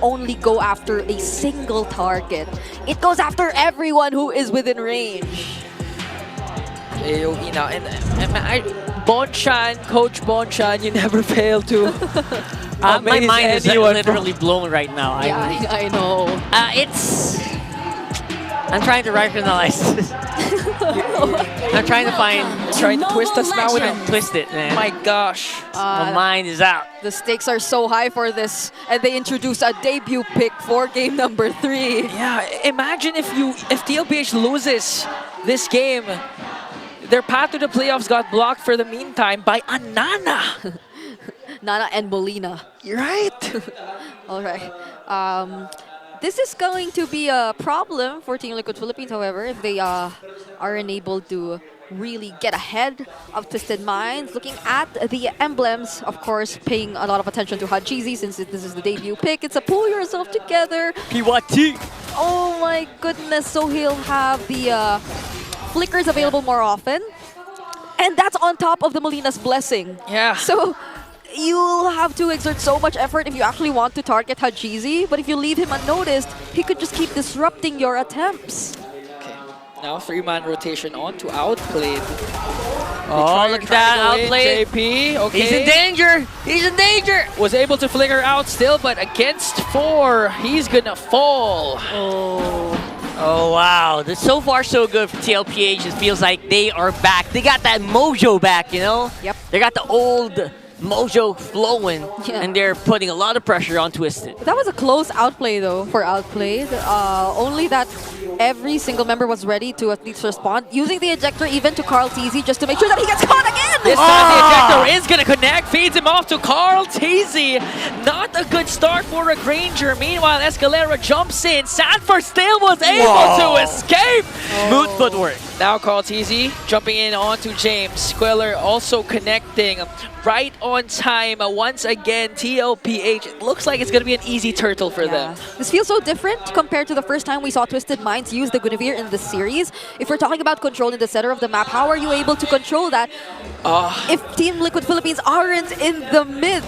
only go after a single target. It goes after everyone who is within range. AOE now. And Bonchan, Coach Bonchan, you never fail to my mind is anyone literally blown right now. Yeah, I know. I'm trying to recognize this. I'm trying to find... Trying to twist us now with and twist it, man. My gosh. My mind is out. The stakes are so high for this, and they introduce a debut pick for game number 3. Yeah, imagine if TLPH loses this game. Their path to the playoffs got blocked for the meantime by a Nana. Nana and Molina. You're right. All right. This is going to be a problem for Team Liquid Philippines, however, if they are unable to really get ahead of Twisted Minds. Looking at the emblems, of course, paying a lot of attention to Hajizi since this is the debut pick. It's a pull yourself together. PYT. Oh my goodness. So he'll have the flickers available more often. And that's on top of the Molina's blessing. Yeah. So you'll have to exert so much effort if you actually want to target Hajizi, but if you leave him unnoticed, he could just keep disrupting your attempts. Okay. Now 3-man rotation on to outplayed. Oh, look at that, outplayed. JP, okay. He's in danger. He's in danger. Was able to flicker out still, but against 4, he's gonna fall. Oh, wow. So far, so good for TLPH. It feels like they are back. They got that mojo back, you know? Yep. They got the old mojo flowing, and they're putting a lot of pressure on Twisted. That was a close outplay, though, for Outplayed. Only that every single member was ready to at least respond, using the ejector even to Carl TZ just to make sure that he gets caught again! This time the ejector is going to connect, feeds him off to Carl TZ. Not a good start for a Granger. Meanwhile, Escalera jumps in. Sanford still was able to escape! Smooth footwork. Now Carl TZ jumping in onto James. Queller also connecting right on time. Once again, TLPH. It looks like it's going to be an easy turtle for them. This feels so different compared to the first time we saw Twisted Minds use the Guinevere in the series. If we're talking about control in the center of the map, how are you able to control that if Team Liquid Philippines aren't in the mid?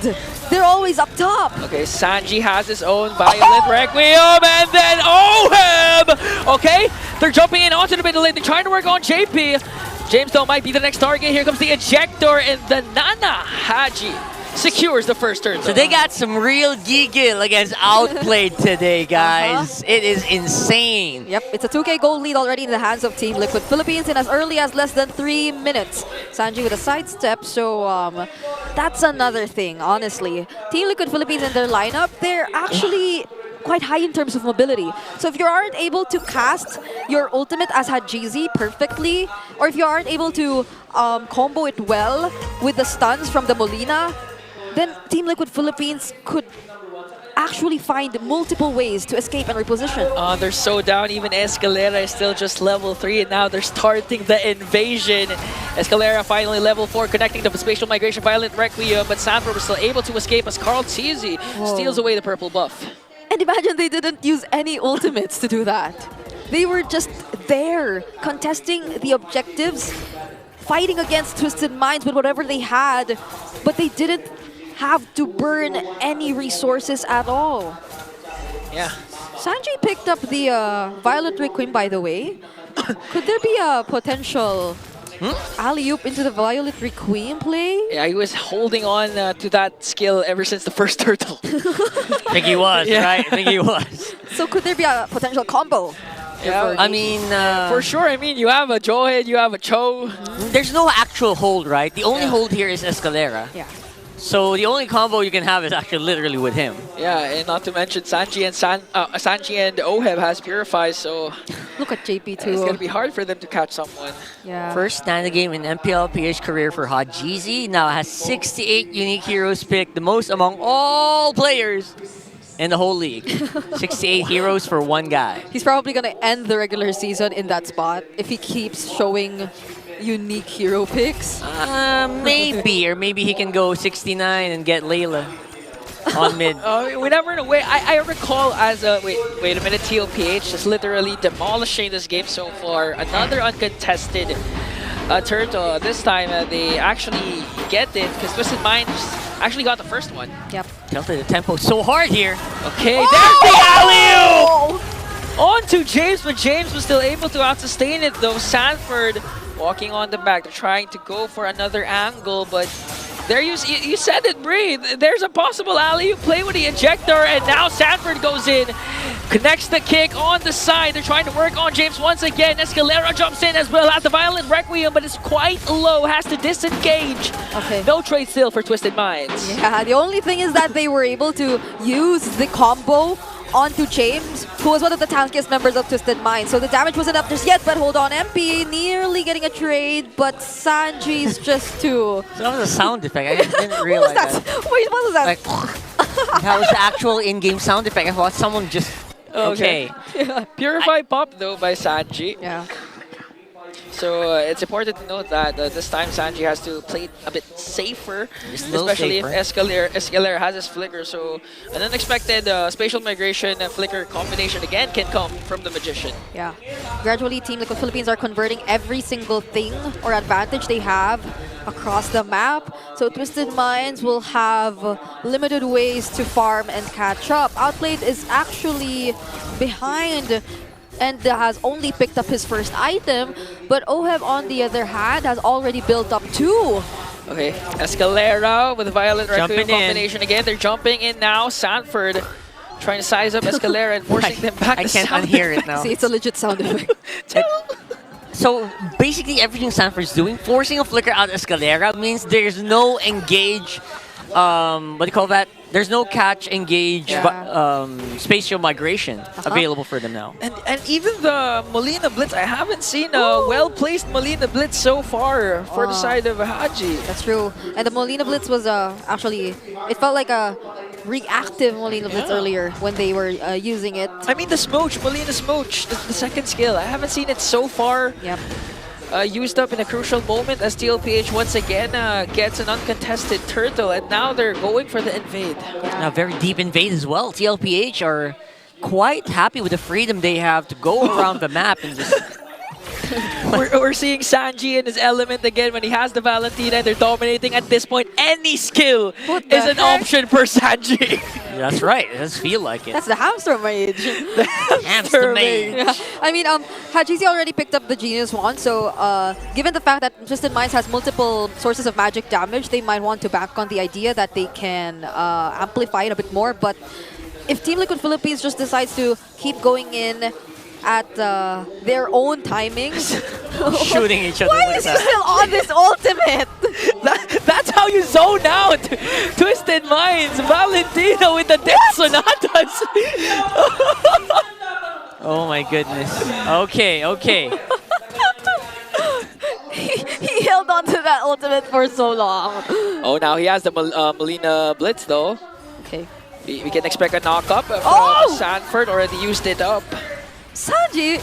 They're always up top. Okay, Sanji has his own Violent Requiem, and then Oheb! Okay, they're jumping in onto the middle lane. They're trying to work on JP. James though might be the next target. Here comes the ejector, and the Nana Haji secures the first turn. So they got some real giggle against Outplayed today, guys. It is insane. Yep, it's a 2K gold lead already in the hands of Team Liquid Philippines in as early as less than 3 minutes. Sanji with a sidestep, so that's another thing, honestly. Team Liquid Philippines in their lineup, they're actually quite high in terms of mobility. So if you aren't able to cast your ultimate as Hajizi perfectly, or if you aren't able to combo it well with the stuns from the Molina, then Team Liquid Philippines could actually find multiple ways to escape and reposition. They're so down. Even Escalera is still just level 3, and now they're starting the invasion. Escalera finally level 4, connecting the spatial migration Violent Requiem, but Sanford was still able to escape as Carl TZ steals away the purple buff. And imagine they didn't use any ultimates to do that. They were just there, contesting the objectives, fighting against Twisted Minds with whatever they had, but they didn't have to burn any resources at all. Yeah. Sanji picked up the Violet Requiem, by the way. Could there be a potential alley-oop into the Violet Requiem play? Yeah, he was holding on to that skill ever since the first turtle. I think he was, right? I think he was. So could there be a potential combo? Yeah, I mean, for sure. I mean, you have a Johead, you have a Cho. There's no actual hold, right? The only hold here is Escalera. Yeah. So the only combo you can have is actually literally with him. Yeah, and not to mention Sanji and Oheb has Purify, so Look at JP too. it's going to be hard for them to catch someone. Yeah. First Nana game in MPL PH career for Hajizi. Now has 68 unique heroes picked, the most among all players in the whole league. 68 heroes for one guy. He's probably going to end the regular season in that spot if he keeps showing unique hero picks. Maybe, or maybe he can go 69 and get Layla on mid. We never know. Wait, I recall as a wait a minute. TLPH is literally demolishing this game so far. Another uncontested turtle. This time they actually get it because Twisted Minds Actually got the first one. Yep. Tilted the tempo so hard here. Okay, Oh! there's the alley-oop! On to James, but James was still able to out-sustain it though. Sanford walking on the back. They're trying to go for another angle, but there you said it, Bree. There's a possible alley-oop play with the ejector, and now Sanford goes in, connects the kick on the side. They're trying to work on James once again. Escalera jumps in as well at the Violent Requiem, but it's quite low, has to disengage. Okay. No trade still for Twisted Minds. Yeah, the only thing is that they were able to use the combo onto James, who was one of the tankiest members of Twisted Minds. So the damage wasn't up just yet, but hold on, MP nearly getting a trade, but Sanji's just too... So that was a sound effect. I just didn't realize What was that? Wait, what was that? Like, that was the actual in-game sound effect. I thought someone just... Okay. Purified pop though by Sanji. Yeah. So it's important to note that this time Sanji has to play it a bit safer, Just a little especially safer. if Escalera has his flicker. So an unexpected spatial migration and flicker combination again can come from the Magician. Yeah. Gradually, Team Liquid Philippines are converting every single thing or advantage they have across the map. So Twisted Minds will have limited ways to farm and catch up. Outplayed is actually behind and has only picked up his first item, but Oheb on the other hand has already built up 2. Okay, Escalera with Violent Requiem Jumping in. combination again. They're jumping in now. Sanford trying to size up Escalera and forcing them back I to can't sound unhear it now. See, it's a legit sound effect. So basically everything Sanford's doing, forcing a flicker out Escalera means there's no engage, what do you call that? There's no catch, engage, spatial migration available for them now. And even the Molina Blitz, I haven't seen a well-placed Molina Blitz so far for the side of Haji. That's true. And the Molina Blitz was actually, it felt like a reactive Molina Blitz earlier when they were using it. I mean the Smooch, Molina Smooch, the second skill. I haven't seen it so far Yep. used up in a crucial moment as TLPH once again gets an uncontested turtle, and now they're going for the invade. Now very deep invade as well. TLPH are quite happy with the freedom they have to go around the map and just... we're seeing Sanji in his element again when he has the Valentina and they're dominating at this point. Any skill What the is an heck? option for Sanji. That's right, it does feel like it. That's the hamster mage. Hamster mage. Yeah. I mean, Hajizi already picked up the Genius Wand, so given the fact that Twisted Minds has multiple sources of magic damage, they might want to bank on the idea that they can amplify it a bit more. But if Team Liquid Philippines just decides to keep going in at their own timings, Shooting each other why like is he that. still on this ultimate? That's how you zone out. Twisted Minds, Valentina with the Death Sonatas. Oh my goodness. Okay, okay. he held on to that ultimate for so long. Oh, now he has the Molina Blitz though. Okay. We can expect a knock-up from Oh! Sanford, already used it up. Sanji!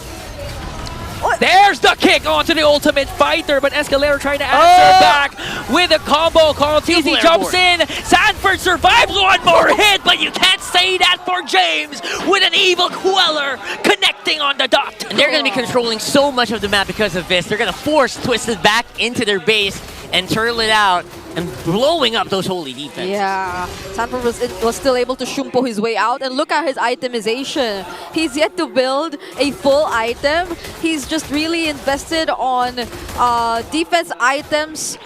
There's the kick onto the Ultimate Fighter, but Escalera trying to answer back with a combo. Carl TZ Flare jumps board. in. Sanford survives one more hit, but you can't say that for James with an evil Queller connecting on the dot. And they're going to be controlling so much of the map because of this. They're going to force Twisted back into their base and turtle it out and blowing up those holy defense. Yeah, Sanford was still able to shumpo his way out, and look at his itemization. He's yet to build a full item. He's just really invested on defense items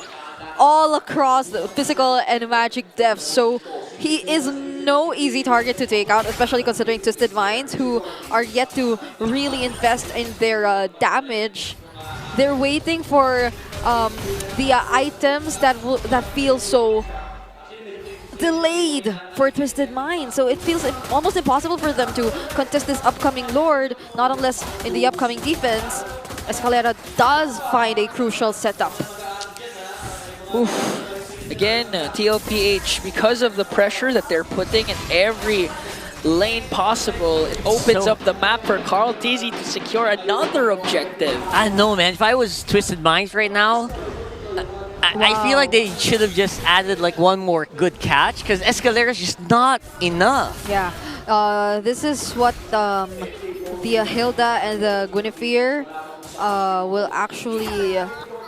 all across the physical and magic depth. So he is no easy target to take out, especially considering Twisted Minds, who are yet to really invest in their damage. They're waiting for the items that feel so delayed for Twisted Minds. So it feels almost impossible for them to contest this upcoming Lord, not unless in the upcoming defense, Escalera does find a crucial setup. Oof. Again, TLPH, because of the pressure that they're putting in every lane possible, it opens up the map for Carl TZ to secure another objective. I don't know, man. If I was Twisted Minds right now, I feel like they should have just added like one more good catch because Escalera is just not enough. Yeah, this is what the Hilda and the Guinevere will actually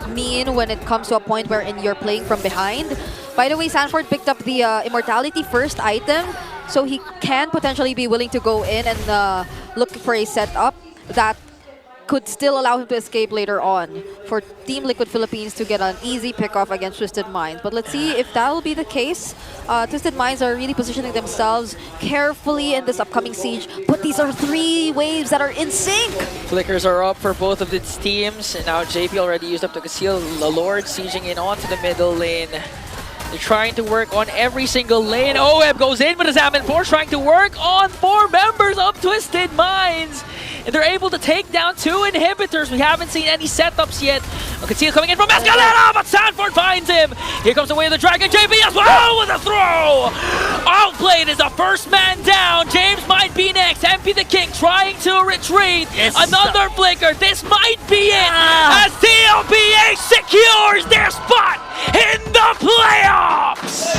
mean when it comes to a point wherein you're playing from behind. By the way, Sanford picked up the Immortality first item, so he can potentially be willing to go in and look for a setup that could still allow him to escape later on for Team Liquid Philippines to get an easy pick-off against Twisted Minds. But let's see if that will be the case. Twisted Minds are really positioning themselves carefully in this upcoming siege, but these are 3 waves that are in sync. Flickers are up for both of its teams, and now JP already used up to conceal the Lord, sieging in onto the middle lane. They're trying to work on every single lane. OM goes in with his Salmon Force, trying to work on 4 members of Twisted Minds. And they're able to take down 2 inhibitors. We haven't seen any setups yet. Conceal coming in from Escalera, but Sanford finds him. Here comes the way of the Dragon. JP as well with a throw. Outplayed is the first man down. James might be next. MP the King trying to retreat. Another flicker. This might be it. As TLPH secures their spot in the playoffs.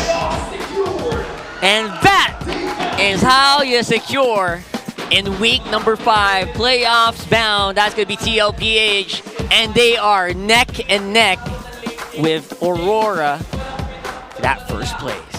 And that is how you secure in week number 5, playoffs bound. That's going to be TLPH, and they are neck and neck with Aurora for that first place.